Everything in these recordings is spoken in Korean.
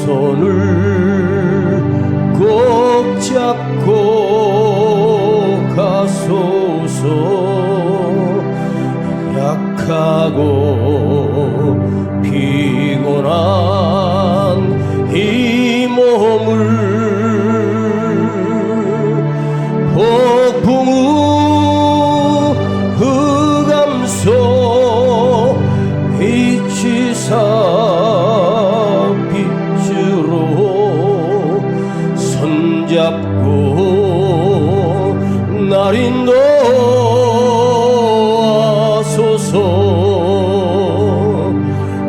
손을 꼭 잡고 가소서. 약하고 피곤한 이 몸을 폭풍 후 흑암속 비치사 빛으로 손잡고 날 인도하소서.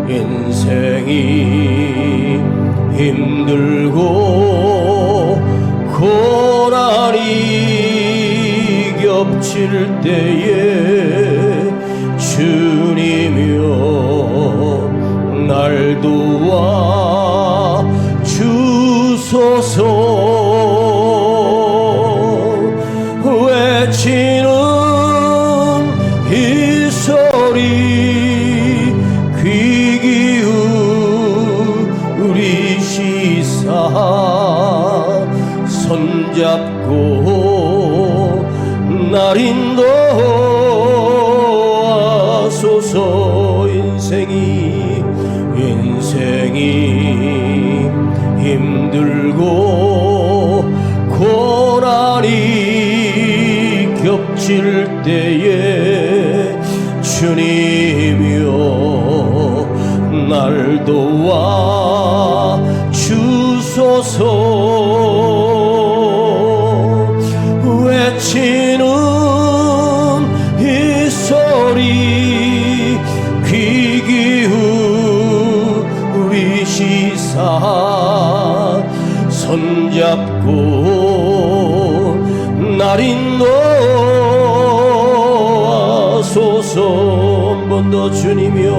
인생이 힘들고 고난이 겹칠 때에 주님이여 날 도와 주소서. 외치는 이 소리 귀 기울이시사 손잡고 날 인도하소서. 인생이 힘들고 고난이 겹칠 때에 주님이여 날 도와 주소서. 외치는 이 소리 귀 기울이시사 손잡고 날 인도하소서. 한 번 더 주님이여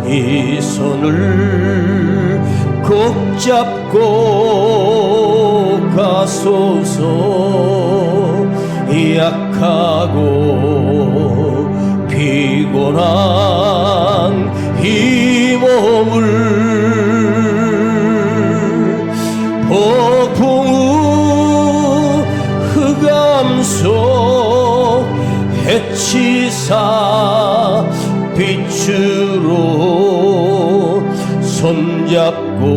이 손을 꼭 잡고 가소서. 약하고 피곤한 이 몸을 폭풍 후 흑암 속 해치사 빛으로 손잡고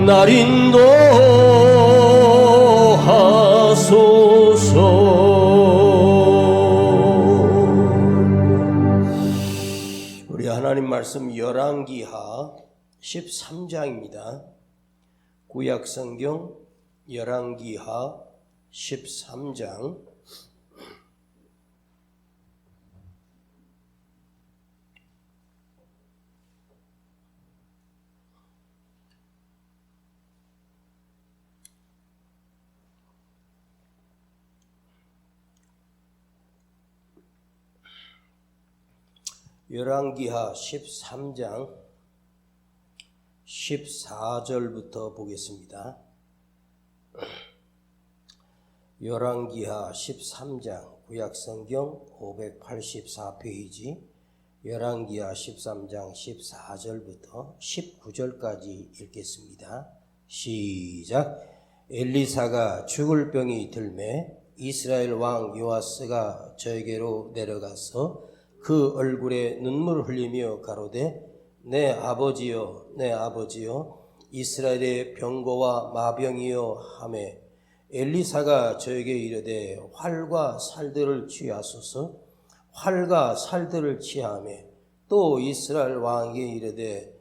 날 인도하소서. 우리 하나님 말씀 열왕기하 13장입니다. 구약성경 열왕기하 13장 열왕기하 13장 14절부터 보겠습니다. 열왕기하 13장 구약성경 584페이지 열왕기하 13장 14절부터 19절까지 읽겠습니다. 시작. 엘리사가 죽을 병이 들매 이스라엘 왕 요아스가 저에게로 내려가서 그 얼굴에 눈물을 흘리며 가로되 내 아버지여 내 아버지여 이스라엘의 병거와 마병이여 하매 엘리사가 저에게 이르되 활과 살들을 취하소서. 활과 살들을 취하매 또 이스라엘 왕에게 이르되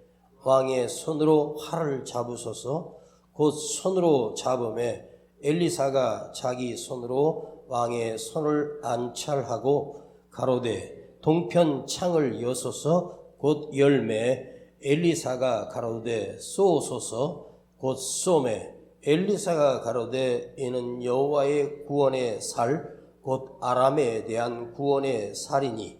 왕의 손으로 활을 잡으소서. 곧 손으로 잡음에 엘리사가 자기 손으로 왕의 손을 안찰하고 가로되 동편 창을 여소서. 곧 열매 엘리사가 가로되 쏘소서. 곧 쏘매 엘리사가 가로되 이는 여호와의 구원의 살 곧 아람에 대한 구원의 살이니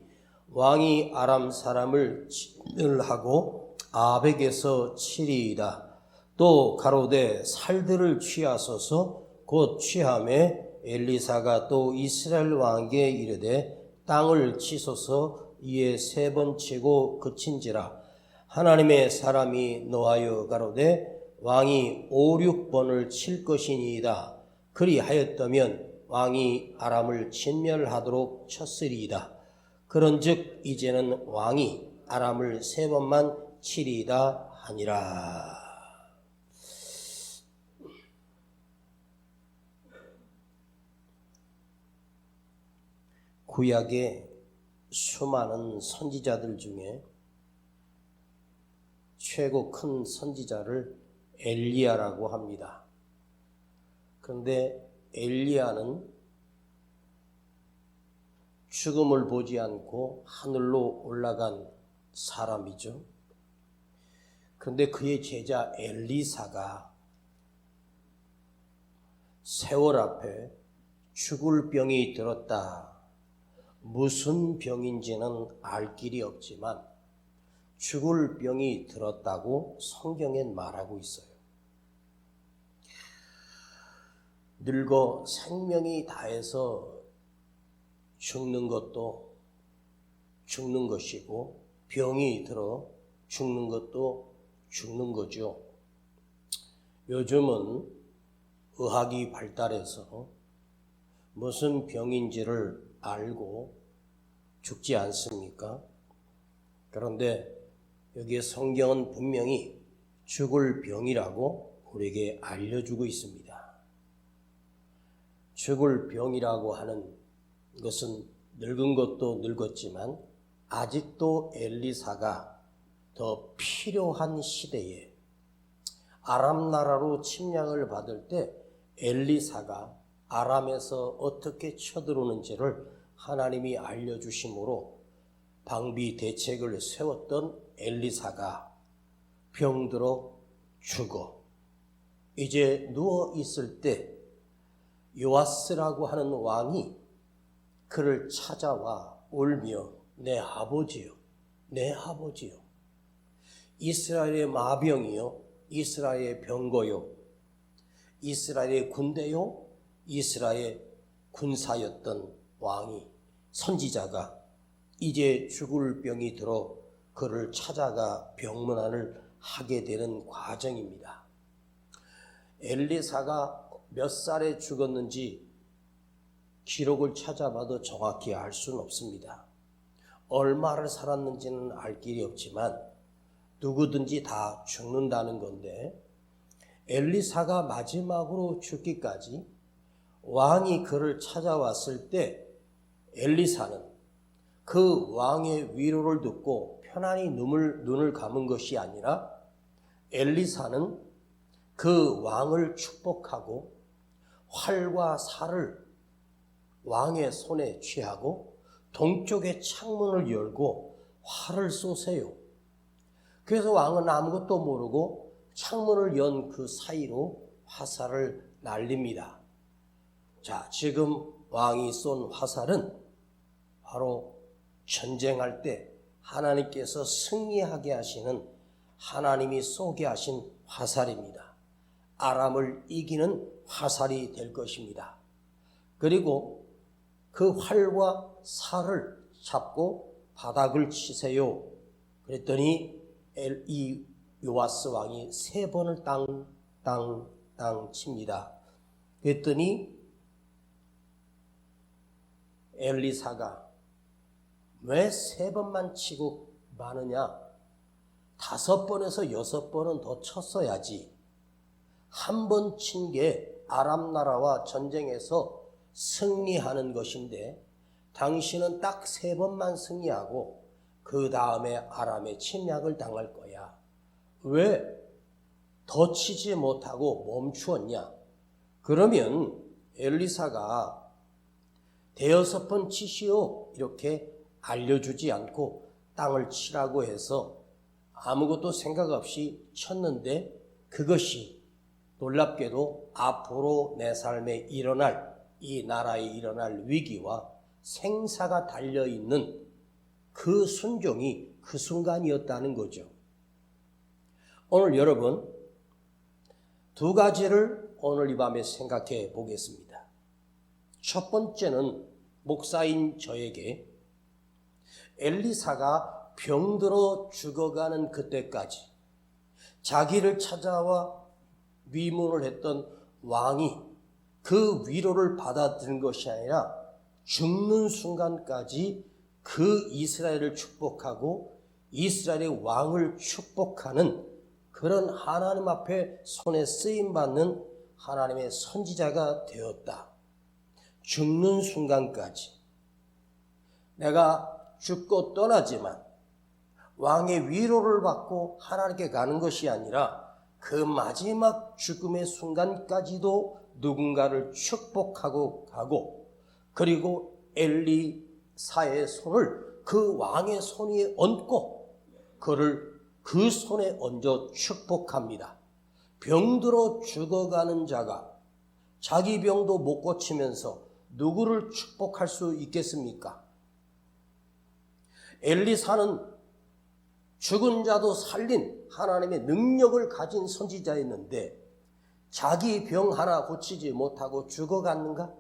왕이 아람 사람을 진멸하고 아벡에서 치리이다. 또 가로되 살들을 취하소서. 곧 취함에 엘리사가 또 이스라엘 왕에게 이르되 땅을 치소서. 이에 세 번 치고 그친지라. 하나님의 사람이 노하여 가로되 왕이 5, 6번을 칠 것이니이다. 그리하였다면 왕이 아람을 진멸하도록 쳤으리이다. 그런즉 이제는 왕이 아람을 세 번만 치리이다 하니라. 구약의 수많은 선지자들 중에 최고 큰 선지자를 엘리야라고 합니다. 그런데 엘리야는 죽음을 보지 않고 하늘로 올라간 사람이죠. 그런데 그의 제자 엘리사가 세월 앞에 죽을 병이 들었다. 무슨 병인지는 알 길이 없지만 죽을 병이 들었다고 성경엔 말하고 있어요. 늙어 생명이 다해서 죽는 것도 죽는 것이고 병이 들어 죽는 것도 죽는 거죠. 요즘은 의학이 발달해서 무슨 병인지를 알고 죽지 않습니까? 그런데 여기에 성경은 분명히 죽을 병이라고 우리에게 알려주고 있습니다. 죽을 병이라고 하는 것은 늙은 것도 늙었지만 아직도 엘리사가 더 필요한 시대에 아람 나라로 침략을 받을 때 엘리사가 아람에서 어떻게 쳐들어오는지를 하나님이 알려주심으로 방비 대책을 세웠던 엘리사가 병들어 죽어 이제 누워 있을 때 요아스라고 하는 왕이 그를 찾아와 울며 내 아버지요, 내 아버지요. 이스라엘의 마병이요, 이스라엘의 병거요, 이스라엘의 군대요, 이스라엘의 군사였던 왕이 선지자가 이제 죽을 병이 들어 그를 찾아가 병문안을 하게 되는 과정입니다. 엘리사가 몇 살에 죽었는지 기록을 찾아봐도 정확히 알 수는 없습니다. 얼마를 살았는지는 알 길이 없지만 누구든지 다 죽는다는 건데 엘리사가 마지막으로 죽기까지 왕이 그를 찾아왔을 때 엘리사는 그 왕의 위로를 듣고 편안히 눈을 감은 것이 아니라 엘리사는 그 왕을 축복하고 활과 살을 왕의 손에 취하고 동쪽의 창문을 열고 활을 쏘세요. 그래서 왕은 아무것도 모르고 창문을 연 그 사이로 화살을 날립니다. 자, 지금 왕이 쏜 화살은 바로 전쟁할 때 하나님께서 승리하게 하시는 하나님이 쏘게 하신 화살입니다. 아람을 이기는 화살이 될 것입니다. 그리고 그 활과 살을 잡고 바닥을 치세요. 그랬더니 이 요아스 왕이 3번을 땅 칩니다. 그랬더니 엘리사가 왜 3번만 치고 마느냐? 5번에서 6번은 더 쳤어야지. 한 번 친 게 아람 나라와 전쟁에서 승리하는 것인데 당신은 딱 3번만 승리하고 그 다음에 아람의 침략을 당할 거야. 왜 더 치지 못하고 멈추었냐? 그러면 엘리사가 5번 치시오 이렇게 알려주지 않고 땅을 치라고 해서 아무것도 생각 없이 쳤는데 그것이 놀랍게도 앞으로 내 삶에 일어날 이 나라에 일어날 위기와 생사가 달려있는 그 순종이 그 순간이었다는 거죠. 오늘 여러분 2가지를 오늘 이 밤에 생각해 보겠습니다. 첫 번째는 목사인 저에게 엘리사가 병들어 죽어가는 그때까지 자기를 찾아와 위문을 했던 왕이 그 위로를 받아들인 것이 아니라 죽는 순간까지 그 이스라엘을 축복하고 이스라엘의 왕을 축복하는 그런 하나님 앞에 손에 쓰임받는 하나님의 선지자가 되었다. 죽는 순간까지 내가 죽고 떠나지만 왕의 위로를 받고 하나님께 가는 것이 아니라 그 마지막 죽음의 순간까지도 누군가를 축복하고 가고, 그리고 엘리사의 손을 그 왕의 손 위에 얹고 그를 그 손에 얹어 축복합니다. 병들어 죽어가는 자가 자기 병도 못 고치면서 누구를 축복할 수 있겠습니까? 엘리사는 죽은 자도 살린 하나님의 능력을 가진 선지자였는데 자기 병 하나 고치지 못하고 죽어갔는가?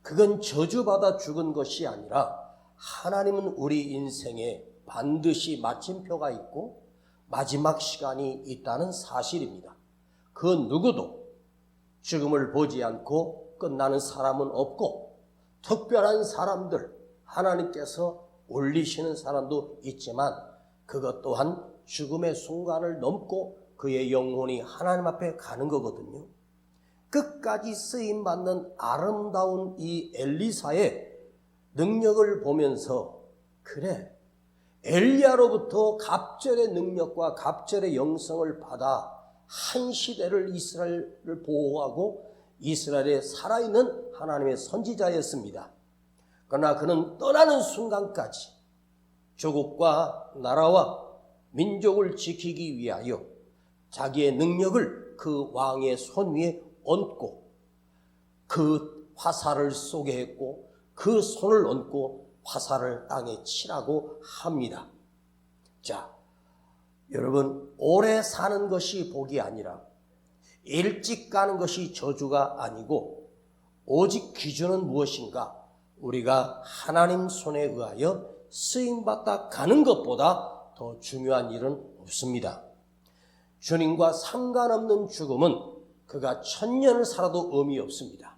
그건 저주받아 죽은 것이 아니라 하나님은 우리 인생에 반드시 마침표가 있고 마지막 시간이 있다는 사실입니다. 그 누구도 죽음을 보지 않고 끝나는 사람은 없고, 특별한 사람들, 하나님께서 올리시는 사람도 있지만 그것 또한 죽음의 순간을 넘고 그의 영혼이 하나님 앞에 가는 거거든요. 끝까지 쓰임받는 아름다운 이 엘리사의 능력을 보면서, 그래, 엘리야로부터 갑절의 능력과 갑절의 영성을 받아 한 시대를 이스라엘을 보호하고 이스라엘에 살아있는 하나님의 선지자였습니다. 그러나 그는 떠나는 순간까지 조국과 나라와 민족을 지키기 위하여 자기의 능력을 그 왕의 손 위에 얹고 그 화살을 쏘게 했고 그 손을 얹고 화살을 땅에 치라고 합니다. 자, 여러분, 오래 사는 것이 복이 아니라 일찍 가는 것이 저주가 아니고, 오직 기준은 무엇인가? 우리가 하나님 손에 의하여 쓰임받다 가는 것보다 더 중요한 일은 없습니다. 주님과 상관없는 죽음은 그가 1000년을 살아도 의미 없습니다.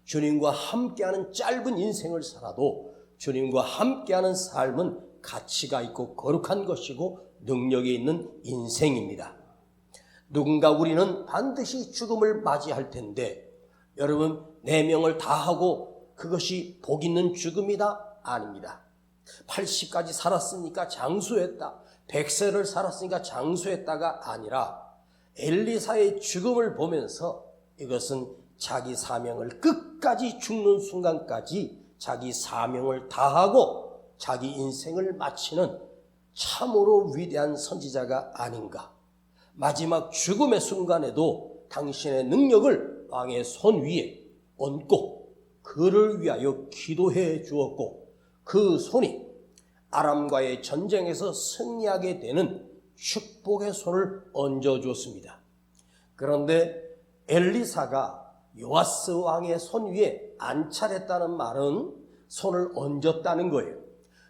주님과 함께하는 짧은 인생을 살아도 주님과 함께하는 삶은 가치가 있고 거룩한 것이고 능력이 있는 인생입니다. 누군가 우리는 반드시 죽음을 맞이할 텐데, 여러분, 4명을 다 하고 그것이 복 있는 죽음이다? 아닙니다. 80까지 살았으니까 장수했다, 100세를 살았으니까 장수했다가 아니라 엘리사의 죽음을 보면서 이것은 자기 사명을 끝까지 죽는 순간까지 자기 사명을 다하고 자기 인생을 마치는 참으로 위대한 선지자가 아닌가. 마지막 죽음의 순간에도 당신의 능력을 왕의 손 위에 얹고 그를 위하여 기도해 주었고, 그 손이 아람과의 전쟁에서 승리하게 되는 축복의 손을 얹어 주었습니다. 그런데 엘리사가 요아스 왕의 손 위에 안찰했다는 말은 손을 얹었다는 거예요.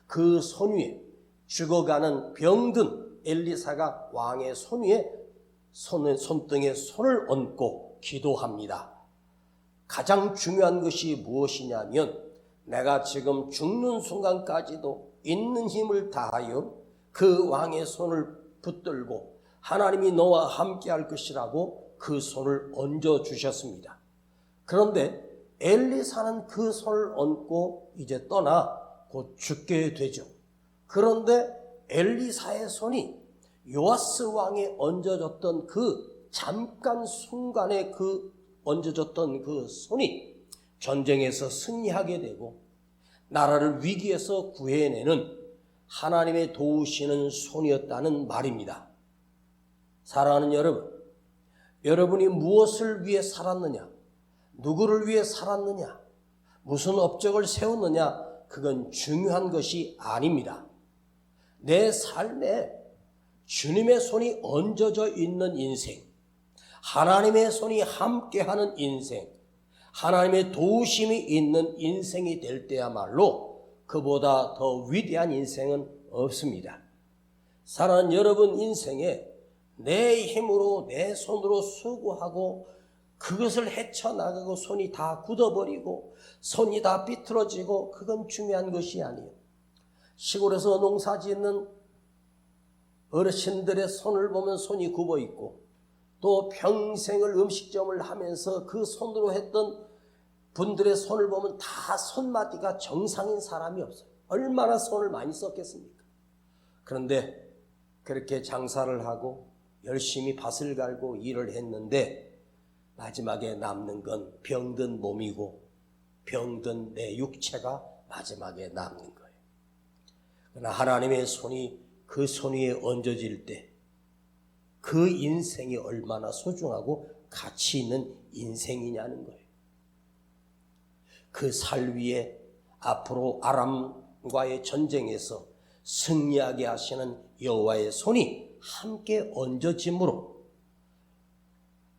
그 손 위에 죽어가는 병든 엘리사가 왕의 손 위에 손등에 손을 얹고 기도합니다. 가장 중요한 것이 무엇이냐면, 내가 지금 죽는 순간까지도 있는 힘을 다하여 그 왕의 손을 붙들고 하나님이 너와 함께 할 것이라고 그 손을 얹어 주셨습니다. 그런데 엘리사는 그 손을 얹고 이제 떠나 곧 죽게 되죠. 그런데 엘리사의 손이 요아스 왕에 얹어졌던 그 잠깐 순간에 그 얹어졌던 그 손이 전쟁에서 승리하게 되고 나라를 위기에서 구해내는 하나님의 도우시는 손이었다는 말입니다. 사랑하는 여러분, 여러분이 무엇을 위해 살았느냐, 누구를 위해 살았느냐, 무슨 업적을 세웠느냐, 그건 중요한 것이 아닙니다. 내 삶에 주님의 손이 얹어져 있는 인생, 하나님의 손이 함께하는 인생, 하나님의 도우심이 있는 인생이 될 때야말로 그보다 더 위대한 인생은 없습니다. 사랑하는 여러분, 인생에 내 힘으로 내 손으로 수고하고 그것을 헤쳐나가고 손이 다 굳어버리고 손이 다 삐뚤어지고 그건 중요한 것이 아니에요. 시골에서 농사 짓는 어르신들의 손을 보면 손이 굽어 있고 또 평생을 음식점을 하면서 그 손으로 했던 분들의 손을 보면 다 손마디가 정상인 사람이 없어요. 얼마나 손을 많이 썼겠습니까? 그런데 그렇게 장사를 하고 열심히 밭을 갈고 일을 했는데 마지막에 남는 건 병든 몸이고 병든 내 육체가 마지막에 남는 거예요. 그러나 하나님의 손이 그 손 위에 얹어질 때 그 인생이 얼마나 소중하고 가치 있는 인생이냐는 거예요. 그 살 위에 앞으로 아람과의 전쟁에서 승리하게 하시는 여호와의 손이 함께 얹어짐으로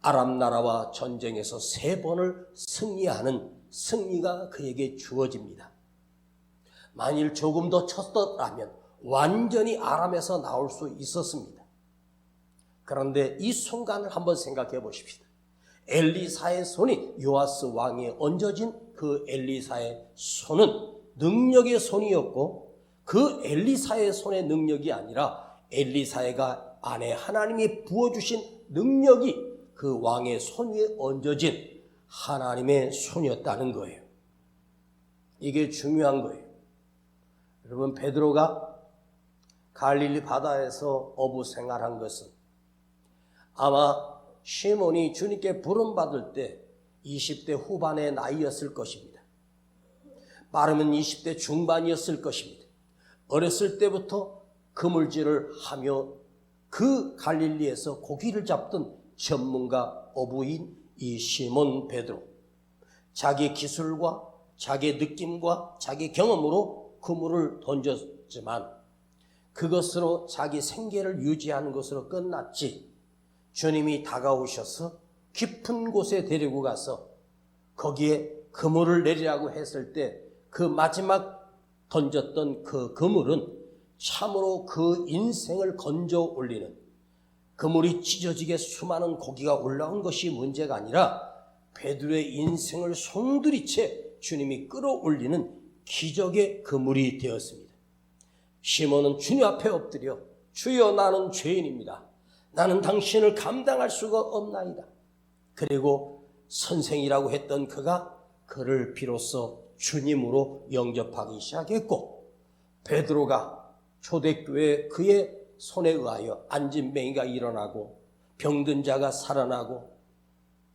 아람 나라와 전쟁에서 3번을 승리하는 승리가 그에게 주어집니다. 만일 조금 더 쳤더라면 완전히 아람에서 나올 수 있었습니다. 그런데 이 순간을 한번 생각해 보십시다. 엘리사의 손이 요아스 왕에 얹어진 그 엘리사의 손은 능력의 손이었고 그 엘리사의 손의 능력이 아니라 엘리사가 안에 하나님이 부어주신 능력이 그 왕의 손 위에 얹어진 하나님의 손이었다는 거예요. 이게 중요한 거예요. 여러분, 베드로가 갈릴리 바다에서 어부 생활한 것은 아마 시몬이 주님께 부름받을 때 20대 후반의 나이였을 것입니다. 빠르면 20대 중반이었을 것입니다. 어렸을 때부터 그물질을 하며 그 갈릴리에서 고기를 잡던 전문가 어부인 이 시몬 베드로, 자기 기술과 자기 느낌과 자기 경험으로 그물을 던졌지만 그것으로 자기 생계를 유지하는 것으로 끝났지, 주님이 다가오셔서 깊은 곳에 데리고 가서 거기에 그물을 내리라고 했을 때 그 마지막 던졌던 그 그물은 참으로 그 인생을 건져 올리는, 그물이 찢어지게 수많은 고기가 올라온 것이 문제가 아니라 베드로의 인생을 송두리째 주님이 끌어올리는 기적의 그물이 되었습니다. 시몬은 주님 앞에 엎드려 주여, 나는 죄인입니다. 나는 당신을 감당할 수가 없나이다. 그리고 선생이라고 했던 그가 그를 비로소 주님으로 영접하기 시작했고, 베드로가 초대교회 그의 손에 의하여 안진뱅이가 일어나고 병든 자가 살아나고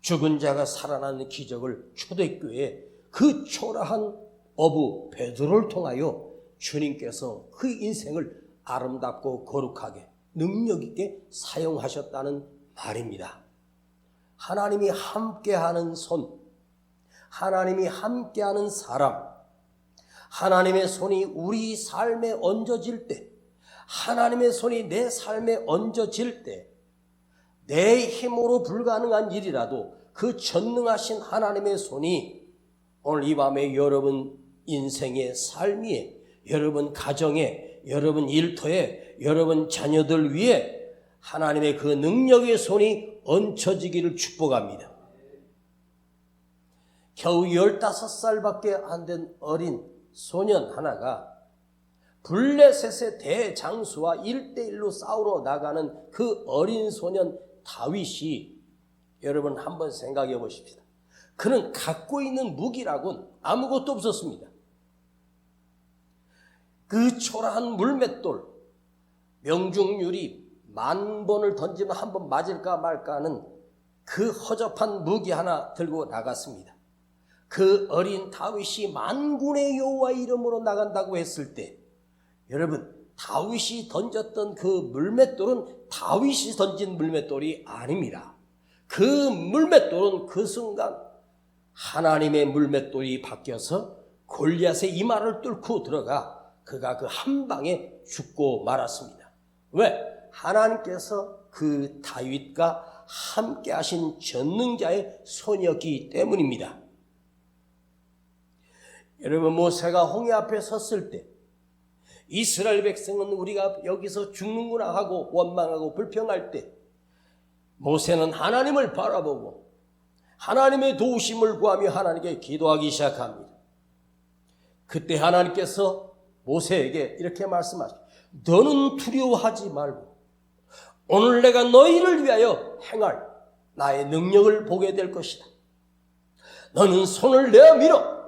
죽은 자가 살아나는 기적을 초대교회 그 초라한 어부 베드로를 통하여 주님께서 그 인생을 아름답고 거룩하게 능력 있게 사용하셨다는 말입니다. 하나님이 함께하는 손, 하나님이 함께하는 사람, 하나님의 손이 우리 삶에 얹어질 때, 하나님의 손이 내 삶에 얹어질 때 내 힘으로 불가능한 일이라도 그 전능하신 하나님의 손이 오늘 이 밤에 여러분 인생의 삶에, 여러분 가정에, 여러분 일터에, 여러분 자녀들 위에 하나님의 그 능력의 손이 얹혀지기를 축복합니다. 겨우 15살밖에 안 된 어린 소년 하나가 블레셋의 대장수와 1대1로 싸우러 나가는 그 어린 소년 다윗이, 여러분 한번 생각해 보십시다. 그는 갖고 있는 무기라고는 아무것도 없었습니다. 그 초라한 물맷돌, 명중률이 10,000번을 던지면 한 번 맞을까 말까 하는 그 허접한 무기 하나 들고 나갔습니다. 그 어린 다윗이 만군의 여호와 이름으로 나간다고 했을 때, 여러분, 다윗이 던졌던 그 물맷돌은 다윗이 던진 물맷돌이 아닙니다. 그 물맷돌은 그 순간 하나님의 물맷돌이 바뀌어서 골리앗의 이마를 뚫고 들어가 그가 그 한 방에 죽고 말았습니다. 왜? 하나님께서 그 다윗과 함께 하신 전능자의 손이었기 때문입니다. 여러분, 모세가 홍해 앞에 섰을 때 이스라엘 백성은 우리가 여기서 죽는구나 하고 원망하고 불평할 때 모세는 하나님을 바라보고 하나님의 도우심을 구하며 하나님께 기도하기 시작합니다. 그때 하나님께서 모세에게 이렇게 말씀하시죠. 너는 두려워하지 말고 오늘 내가 너희를 위하여 행할 나의 능력을 보게 될 것이다. 너는 손을 내어 밀어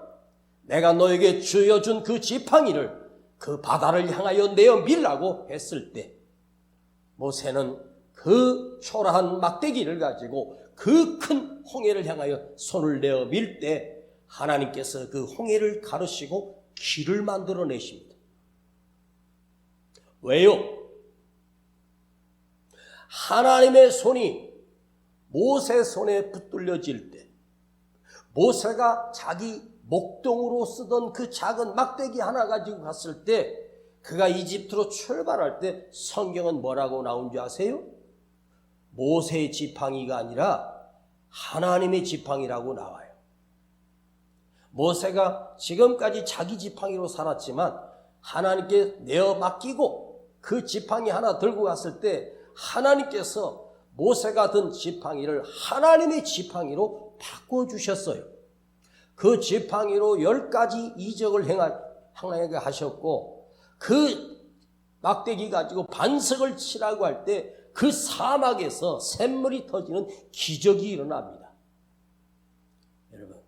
내가 너에게 주어준 그 지팡이를 그 바다를 향하여 내어 밀라고 했을 때 모세는 그 초라한 막대기를 가지고 그 큰 홍해를 향하여 손을 내어 밀 때 하나님께서 그 홍해를 가르시고 길을 만들어내십니다. 왜요? 하나님의 손이 모세 손에 붙들려질 때 모세가 자기 목동으로 쓰던 그 작은 막대기 하나 가지고 갔을 때 그가 이집트로 출발할 때 성경은 뭐라고 나온 줄 아세요? 모세의 지팡이가 아니라 하나님의 지팡이라고 나와요. 모세가 지금까지 자기 지팡이로 살았지만 하나님께 내어 맡기고 그 지팡이 하나 들고 갔을 때 하나님께서 모세가 든 지팡이를 하나님의 지팡이로 바꿔주셨어요. 그 지팡이로 10가지 이적을 행하게 하셨고 그 막대기 가지고 반석을 치라고 할 때 그 사막에서 샘물이 터지는 기적이 일어납니다. 여러분,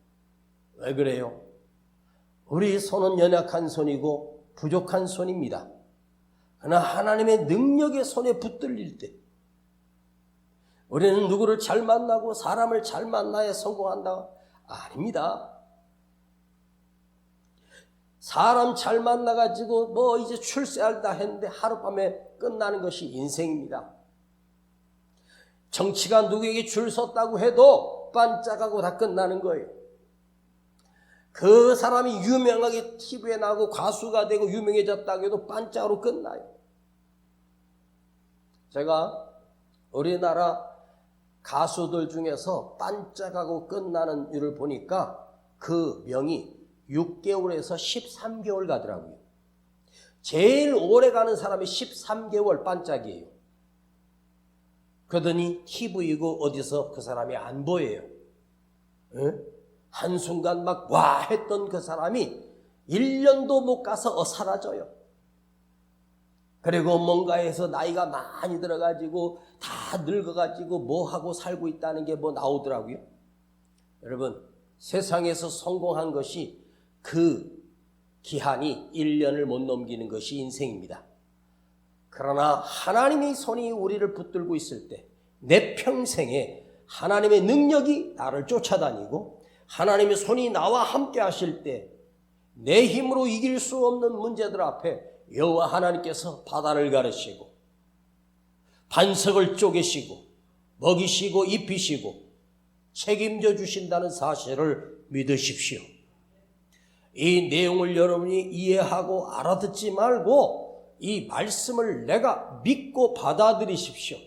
왜 그래요? 우리 손은 연약한 손이고 부족한 손입니다. 그러나 하나님의 능력의 손에 붙들릴 때 우리는 누구를 잘 만나고 사람을 잘 만나야 성공한다? 아닙니다. 사람 잘 만나가지고 뭐 이제 출세한다 했는데 하룻밤에 끝나는 것이 인생입니다. 정치가 누구에게 줄 섰다고 해도 반짝하고 다 끝나는 거예요. 그 사람이 유명하게 TV에 나오고 가수가 되고 유명해졌다고 해도 반짝으로 끝나요. 제가 우리나라 가수들 중에서 반짝하고 끝나는 일을 보니까 그 명이 6개월에서 13개월 가더라고요. 제일 오래 가는 사람이 13개월 반짝이에요. 그러더니 TV이고 어디서 그 사람이 안 보여요. 한순간 막 와 했던 그 사람이 1년도 못 가서 사라져요. 그리고 뭔가에서 나이가 많이 들어가지고 다 늙어가지고 뭐하고 살고 있다는 게 뭐 나오더라고요. 여러분, 세상에서 성공한 것이 그 기한이 1년을 못 넘기는 것이 인생입니다. 그러나 하나님의 손이 우리를 붙들고 있을 때 내 평생에 하나님의 능력이 나를 쫓아다니고 하나님의 손이 나와 함께 하실 때 내 힘으로 이길 수 없는 문제들 앞에 여호와 하나님께서 바다를 가르시고 반석을 쪼개시고 먹이시고 입히시고 책임져 주신다는 사실을 믿으십시오. 이 내용을 여러분이 이해하고 알아듣지 말고 이 말씀을 내가 믿고 받아들이십시오.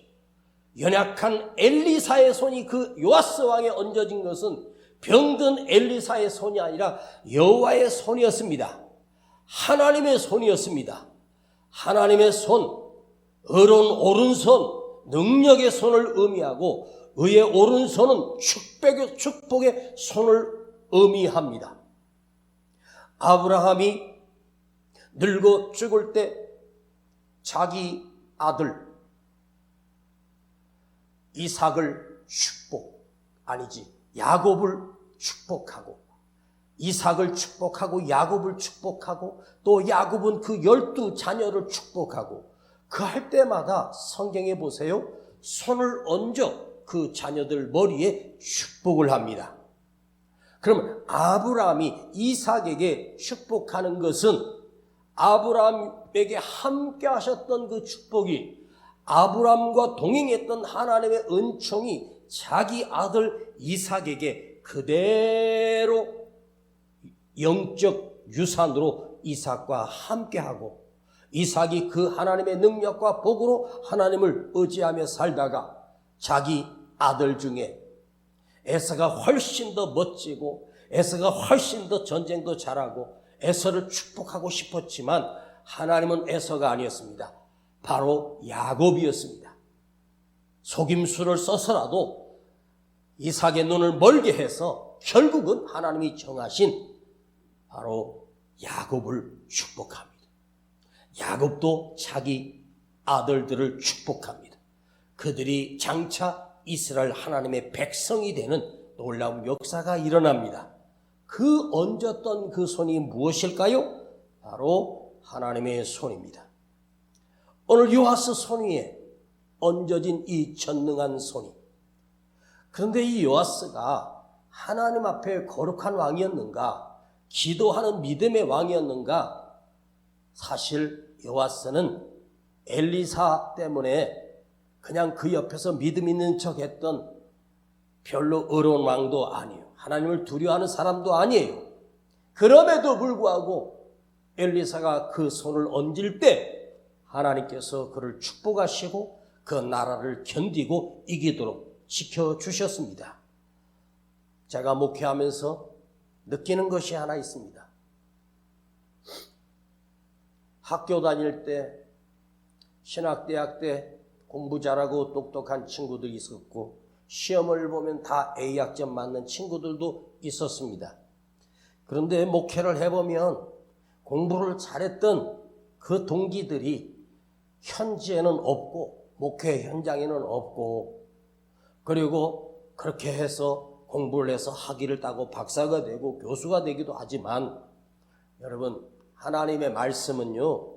연약한 엘리사의 손이 그 요아스 왕에 얹어진 것은 병든 엘리사의 손이 아니라 여호와의 손이었습니다. 하나님의 손이었습니다. 하나님의 손, 의로운 오른손, 능력의 손을 의미하고 의의 오른손은 축복의 손을 의미합니다. 아브라함이 늙어 죽을 때 자기 아들 이삭을 야곱을 축복하고 이삭을 축복하고 야곱을 축복하고 또 야곱은 그 12자녀를 축복하고 그 할 때마다 성경에 보세요. 손을 얹어 그 자녀들 머리에 축복을 합니다. 그러면 아브라함이 이삭에게 축복하는 것은 아브라함에게 함께 하셨던 그 축복이 아브라함과 동행했던 하나님의 은총이 자기 아들 이삭에게 그대로 영적 유산으로 이삭과 함께하고 이삭이 그 하나님의 능력과 복으로 하나님을 의지하며 살다가 자기 아들 중에 에사가 훨씬 더 멋지고 에서가 훨씬 더 전쟁도 잘하고 에서를 축복하고 싶었지만 하나님은 에서가 아니었습니다. 바로 야곱이었습니다. 속임수를 써서라도 이삭의 눈을 멀게 해서 결국은 하나님이 정하신 바로 야곱을 축복합니다. 야곱도 자기 아들들을 축복합니다. 그들이 장차 이스라엘 하나님의 백성이 되는 놀라운 역사가 일어납니다. 그 얹었던 그 손이 무엇일까요? 바로 하나님의 손입니다. 오늘 요아스 손 위에 얹어진 이 전능한 손이, 그런데 이 요아스가 하나님 앞에 거룩한 왕이었는가, 기도하는 믿음의 왕이었는가? 사실 요아스는 엘리사 때문에 그냥 그 옆에서 믿음 있는 척 했던 별로 어려운 왕도 아니에요. 하나님을 두려워하는 사람도 아니에요. 그럼에도 불구하고 엘리사가 그 손을 얹을 때 하나님께서 그를 축복하시고 그 나라를 견디고 이기도록 지켜주셨습니다. 제가 목회하면서 느끼는 것이 하나 있습니다. 학교 다닐 때, 신학대학 때 공부 잘하고 똑똑한 친구들이 있었고 시험을 보면 다 A학점 맞는 친구들도 있었습니다. 그런데 목회를 해보면 공부를 잘했던 그 동기들이 현지에는 없고 목회 현장에는 없고, 그리고 그렇게 해서 공부를 해서 학위를 따고 박사가 되고 교수가 되기도 하지만, 여러분 하나님의 말씀은요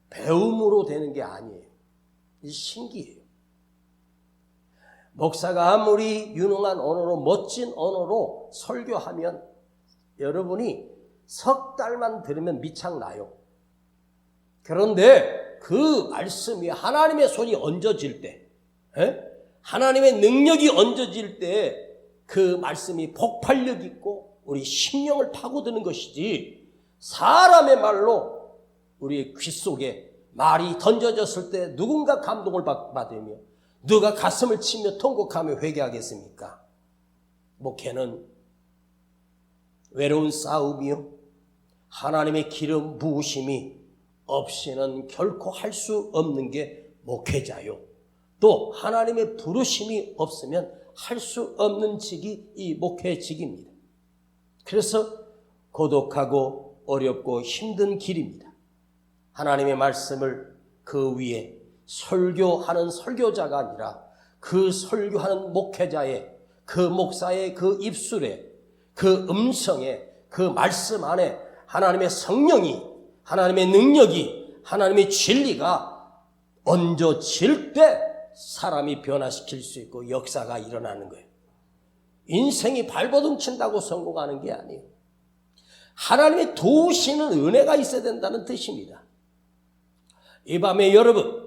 배움으로 되는 게 아니에요. 신기해요. 목사가 아무리 유능한 언어로 멋진 언어로 설교하면 여러분이 석 달만 들으면 미창나요. 그런데 그 말씀이 하나님의 손이 얹어질 때, 하나님의 능력이 얹어질 때 그 말씀이 폭발력 있고 우리 심령을 파고드는 것이지, 사람의 말로 우리의 귀 속에 말이 던져졌을 때 누군가 감동을 받으며 누가 가슴을 치며 통곡하며 회개하겠습니까? 목회는 외로운 싸움이요, 하나님의 기름 부으심이 없이는 결코 할 수 없는 게 목회자요, 또 하나님의 부르심이 없으면 할 수 없는 직이 이 목회직입니다. 그래서 고독하고 어렵고 힘든 길입니다. 하나님의 말씀을 그 위에 설교하는 설교자가 아니라 그 설교하는 목회자의, 그 목사의 그 입술에, 그 음성에, 그 말씀 안에 하나님의 성령이, 하나님의 능력이, 하나님의 진리가 얹어질 때 사람이 변화시킬 수 있고 역사가 일어나는 거예요. 인생이 발버둥 친다고 성공하는 게 아니에요. 하나님의 도우시는 은혜가 있어야 된다는 뜻입니다. 이 밤에 여러분,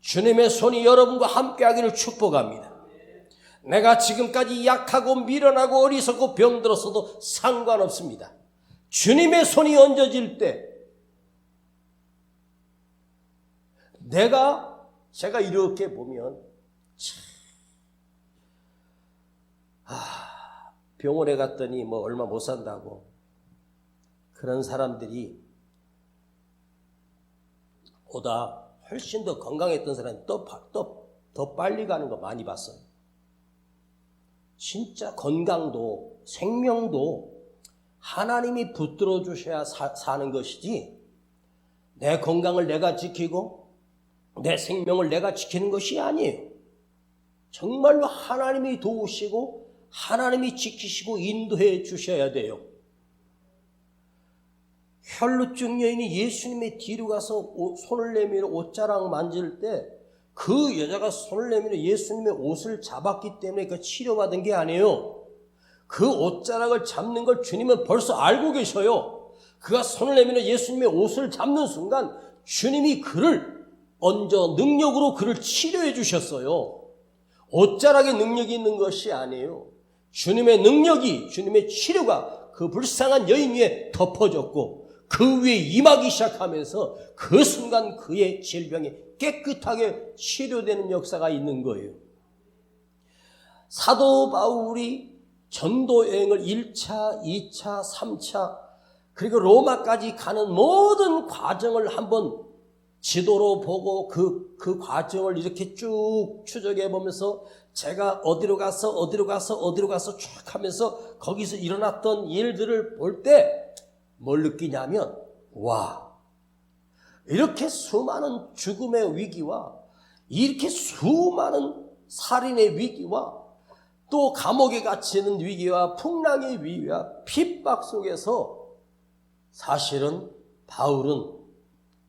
주님의 손이 여러분과 함께하기를 축복합니다. 내가 지금까지 약하고 미련하고 어리석고 병들었어도 상관없습니다. 주님의 손이 얹어질 때 제가 이렇게 보면 병원에 갔더니 뭐 얼마 못 산다고, 그런 사람들이 보다 훨씬 더 건강했던 사람이 더 빨리 가는 거 많이 봤어요. 진짜 건강도 생명도 하나님이 붙들어 주셔야 사는 것이지, 내 건강을 내가 지키고 내 생명을 내가 지키는 것이 아니에요. 정말로 하나님이 도우시고 하나님이 지키시고 인도해 주셔야 돼요. 혈루증 여인이 예수님의 뒤로 가서 손을 내밀어 옷자락 만질 때 그 여자가 손을 내밀어 예수님의 옷을 잡았기 때문에 그 치료받은 게 아니에요. 그 옷자락을 잡는 걸 주님은 벌써 알고 계셔요. 그가 손을 내밀어 예수님의 옷을 잡는 순간 주님이 그를 얹어 능력으로 그를 치료해 주셨어요. 옷자락에 능력이 있는 것이 아니에요. 주님의 능력이, 주님의 치료가 그 불쌍한 여인 위에 덮어졌고 그 위에 임하기 시작하면서 그 순간 그의 질병이 깨끗하게 치료되는 역사가 있는 거예요. 사도 바울이 전도 여행을 1차, 2차, 3차 그리고 로마까지 가는 모든 과정을 한번 지도로 보고 그 과정을 이렇게 쭉 추적해 보면서 제가 어디로 가서 쭉 하면서 거기서 일어났던 일들을 볼 때 뭘 느끼냐면, 와, 이렇게 수많은 죽음의 위기와 이렇게 수많은 살인의 위기와 또 감옥에 갇히는 위기와 풍랑의 위기와 핍박 속에서 사실은 바울은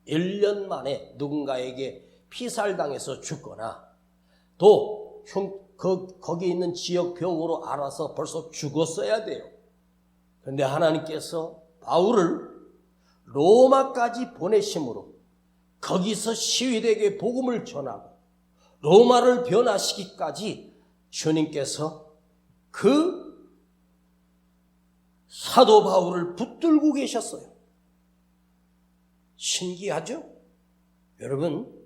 1년 만에 누군가에게 피살당해서 죽거나 또 거기 있는 지역 병으로 알아서 벌써 죽었어야 돼요. 그런데 하나님께서 바울을 로마까지 보내심으로 거기서 시위대에게 복음을 전하고 로마를 변화시키기까지 주님께서 그 사도 바울을 붙들고 계셨어요. 신기하죠? 여러분,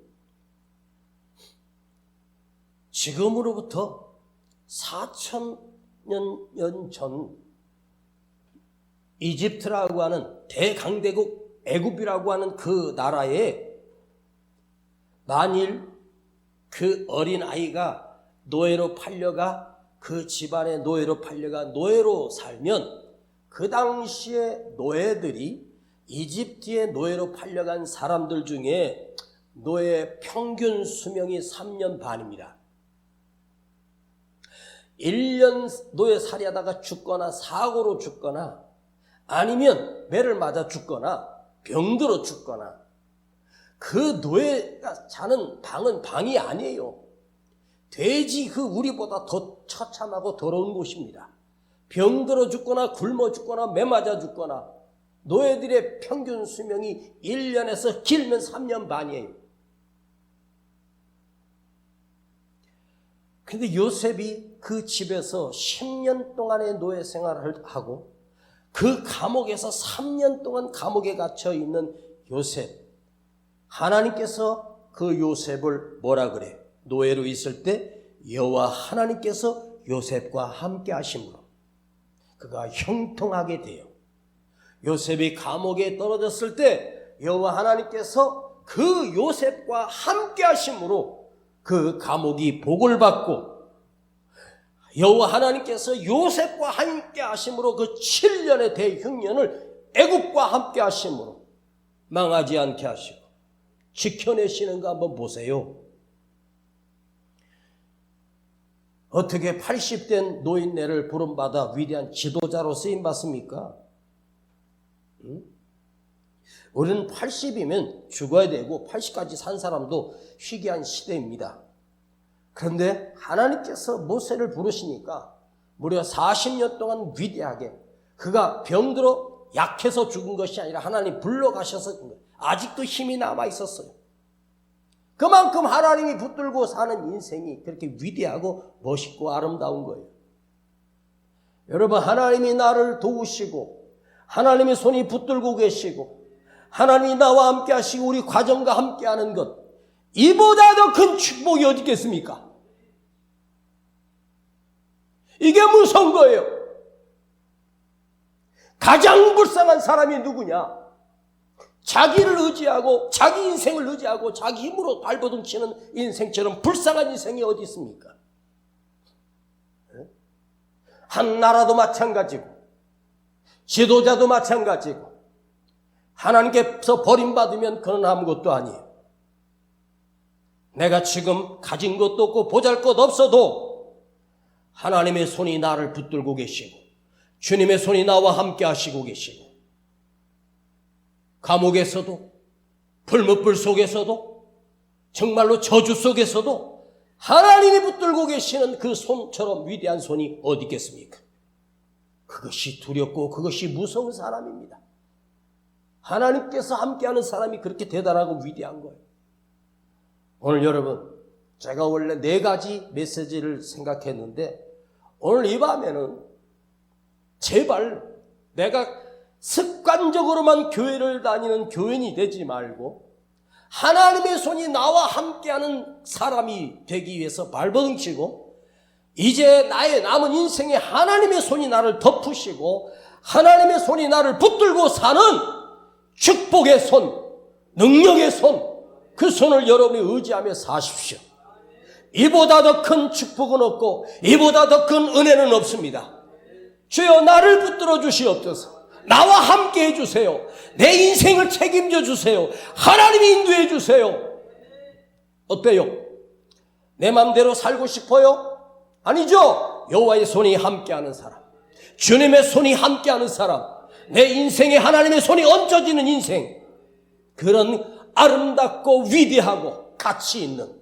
지금으로부터 4,000년 전 이집트라고 하는 대강대국 애굽이라고 하는 그 나라에 만일 그 어린 아이가 노예로 팔려가 그 집안의 노예로 팔려가 노예로 살면 그 당시에 노예들이 이집트의 노예로 팔려간 사람들 중에 노예 평균 수명이 3년 반입니다. 1년 노예 살이하다가 죽거나 사고로 죽거나 아니면 매를 맞아 죽거나 병들어 죽거나 그 노예가 자는 방은 방이 아니에요. 돼지 그 우리보다 더 처참하고 더러운 곳입니다. 병들어 죽거나 굶어 죽거나 매 맞아 죽거나 노예들의 평균 수명이 1년에서 길면 3년 반이에요. 그런데 요셉이 그 집에서 10년 동안의 노예 생활을 하고 그 감옥에서 3년 동안 감옥에 갇혀 있는 요셉, 하나님께서 그 요셉을 뭐라 그래? 노예로 있을 때 여호와 하나님께서 요셉과 함께 하심으로 그가 형통하게 돼요. 요셉이 감옥에 떨어졌을 때 여호와 하나님께서 그 요셉과 함께 하심으로 그 감옥이 복을 받고 여호와 하나님께서 요셉과 함께 하심으로 그 7년의 대흉년을 애굽과 함께 하심으로 망하지 않게 하시고 지켜내시는 거 한번 보세요. 어떻게 80된 노인네를 부름받아 위대한 지도자로 쓰임받습니까? 우리는 80이면 죽어야 되고 80까지 산 사람도 희귀한 시대입니다. 그런데 하나님께서 모세를 부르시니까 무려 40년 동안 위대하게 그가 병들어 약해서 죽은 것이 아니라 하나님 불러가셔서 아직도 힘이 남아 있었어요. 그만큼 하나님이 붙들고 사는 인생이 그렇게 위대하고 멋있고 아름다운 거예요. 여러분, 하나님이 나를 도우시고 하나님의 손이 붙들고 계시고 하나님이 나와 함께 하시고 우리 가정과 함께 하는 것, 이보다 더 큰 축복이 어디 있겠습니까? 이게 무서운 거예요. 가장 불쌍한 사람이 누구냐? 자기를 의지하고 자기 인생을 의지하고 자기 힘으로 발버둥 치는 인생처럼 불쌍한 인생이 어디 있습니까? 한 나라도 마찬가지고 지도자도 마찬가지고 하나님께서 버림받으면 그는 아무것도 아니에요. 내가 지금 가진 것도 없고 보잘것 없어도 하나님의 손이 나를 붙들고 계시고 주님의 손이 나와 함께 하시고 계시고 감옥에서도 불못불 속에서도 정말로 저주 속에서도 하나님이 붙들고 계시는 그 손처럼 위대한 손이 어디 있겠습니까? 그것이 두렵고 그것이 무서운 사람입니다. 하나님께서 함께하는 사람이 그렇게 대단하고 위대한 거예요. 오늘 여러분, 제가 원래 4가지 메시지를 생각했는데 오늘 이 밤에는 제발 내가 습관적으로만 교회를 다니는 교인이 되지 말고 하나님의 손이 나와 함께하는 사람이 되기 위해서 발버둥치고 이제 나의 남은 인생에 하나님의 손이 나를 덮으시고 하나님의 손이 나를 붙들고 사는 축복의 손, 능력의 손, 그 손을 여러분이 의지하며 사십시오. 이보다 더 큰 축복은 없고 이보다 더 큰 은혜는 없습니다. 주여 나를 붙들어 주시옵소서. 나와 함께 해주세요. 내 인생을 책임져 주세요. 하나님이 인도해 주세요. 어때요? 내 맘대로 살고 싶어요? 아니죠. 여호와의 손이 함께하는 사람, 주님의 손이 함께하는 사람, 내 인생에 하나님의 손이 얹어지는 인생, 그런 아름답고 위대하고 가치 있는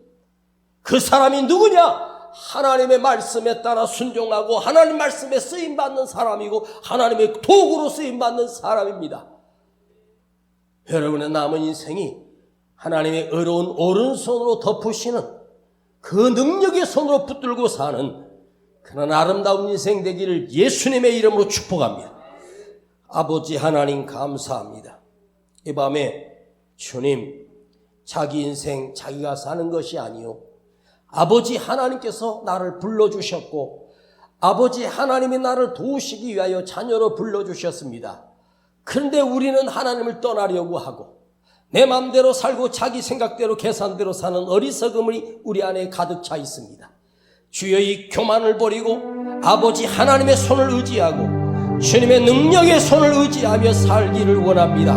그 사람이 누구냐? 하나님의 말씀에 따라 순종하고 하나님 말씀에 쓰임받는 사람이고 하나님의 도구로 쓰임받는 사람입니다. 여러분의 남은 인생이 하나님의 의로운 오른손으로 덮으시는 그 능력의 손으로 붙들고 사는 그런 아름다운 인생 되기를 예수님의 이름으로 축복합니다. 아버지 하나님 감사합니다. 이 밤에 주님, 자기 인생 자기가 사는 것이 아니요, 아버지 하나님께서 나를 불러주셨고 아버지 하나님이 나를 도우시기 위하여 자녀로 불러주셨습니다. 그런데 우리는 하나님을 떠나려고 하고 내 마음대로 살고 자기 생각대로 계산대로 사는 어리석음이 우리 안에 가득 차 있습니다. 주여 이 교만을 버리고 아버지 하나님의 손을 의지하고 주님의 능력의 손을 의지하며 살기를 원합니다.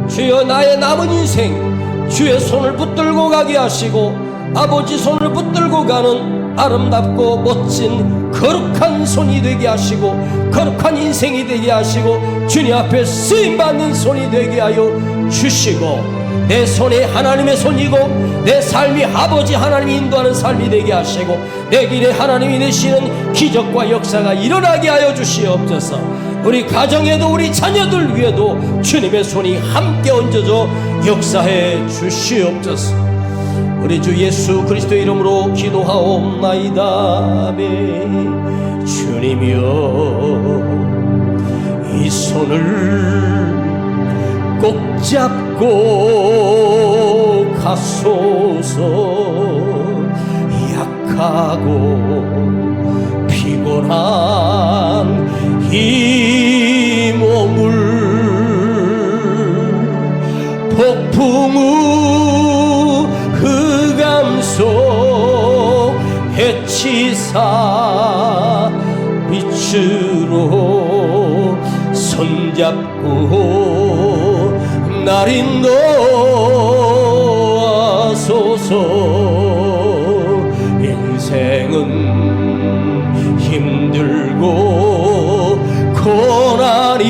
주여 나의 남은 인생 주의 손을 붙들고 가게 하시고 아버지 손을 붙들고 가는 아름답고 멋진 거룩한 손이 되게 하시고 거룩한 인생이 되게 하시고 주님 앞에 쓰임받는 손이 되게 하여 주시고 내 손이 하나님의 손이고 내 삶이 아버지 하나님이 인도하는 삶이 되게 하시고 내 길에 하나님이 되시는 기적과 역사가 일어나게 하여 주시옵소서. 우리 가정에도 우리 자녀들 위에도 주님의 손이 함께 얹어져 역사해 주시옵소서. 우리 주 예수 그리스도의 이름으로 기도하옵나이다. 아멘. 주님이여 이 손을 꼭 잡고 가소서. 약하고 피곤한 이 몸을 폭풍우 흑암 속 해치사 빛으로 손잡고 날 인도하소서. 인생은 힘들고 고난이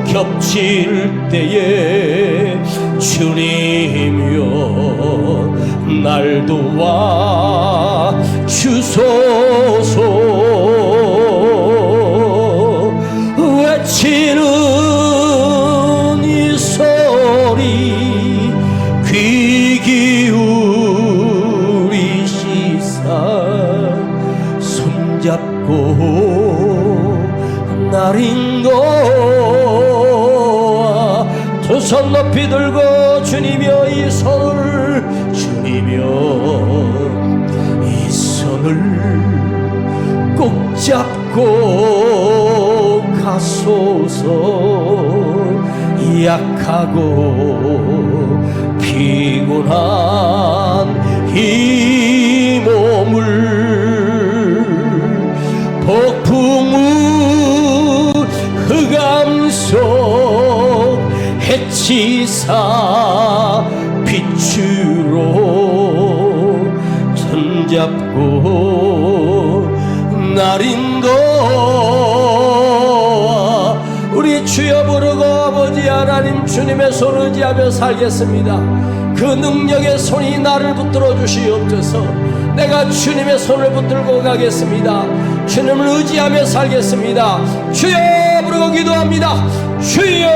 겹칠 때에 주님이여 날 도와 주소서. 외치는 이 소리 귀 기울이시사 손잡고 날 인도하. 두 손 높이 들고 주님이여 이 손을, 주님이여 이 손을 꼭 잡고 가소서. 약하고 피곤한 이 몸을 폭풍우 흑암 속 해치사 빛으로 손잡고 날 인도하. 우리 주여 부르고 아버지 하나님 주님의 손을 의지하며 살겠습니다. 그 능력의 손이 나를 붙들어 주시옵소서. 내가 주님의 손을 붙들고 가겠습니다. 주님을 의지하며 살겠습니다. 주여 부르고 기도합니다. 주여